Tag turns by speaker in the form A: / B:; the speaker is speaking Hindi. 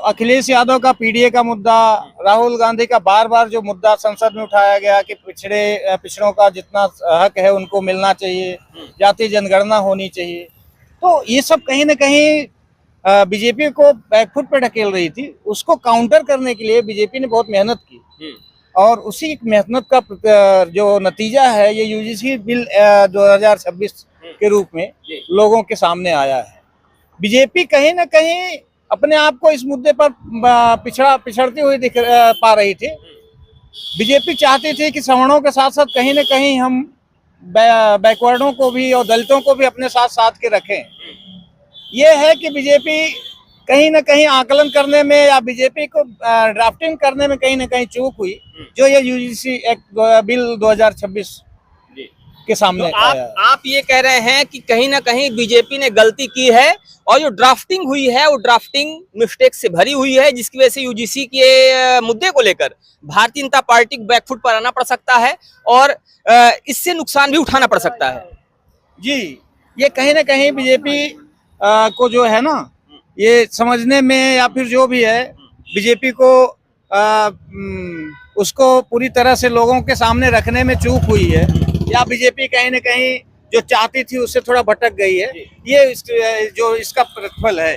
A: अखिलेश यादव का पीडीए का मुद्दा, राहुल गांधी का बार बार जो मुद्दा संसद में उठाया गया कि पिछड़ों का जितना हक है उनको मिलना चाहिए, जाति जनगणना होनी चाहिए, तो ये सब कहीं ना कहीं बीजेपी को बैकफुट पे ढकेल रही थी। उसको काउंटर करने के लिए बीजेपी ने बहुत मेहनत की और उसी मेहनत का जो नतीजा है ये यूजीसी बिल 2026 के रूप में लोगों के सामने आया है। बीजेपी कहीं ना कहीं अपने आप को इस मुद्दे पर पिछड़ती हुई दिख पा रही थी। बीजेपी चाहती थी कि सवर्णों के साथ साथ कहीं ना कहीं हम बैकवर्डों को भी और दलितों को भी अपने साथ साथ के रखें। ये है कि बीजेपी कहीं ना कहीं आकलन करने में या बीजेपी को ड्राफ्टिंग करने में कहीं ना कहीं चूक हुई, जो ये यूजीसी एक्ट बिल 2026 के सामने
B: तो आप ये कह रहे हैं कि कहीं ना कहीं बीजेपी ने गलती की है और जो ड्राफ्टिंग हुई है वो ड्राफ्टिंग मिस्टेक से भरी हुई है, जिसकी वजह से यूजीसी के मुद्दे को लेकर भारतीय जनता पार्टी को बैकफुट पर आना पड़ सकता है और इससे नुकसान भी उठाना पड़ सकता है।
A: जी, ये कहीं ना कहीं बीजेपी को जो है ना, ये समझने में या फिर जो भी है, बीजेपी को उसको पूरी तरह से लोगों के सामने रखने में चूक हुई है, या बीजेपी कहीं ना कहीं जो चाहती थी उससे थोड़ा भटक गई है। ये जो इसका प्रतिफल है।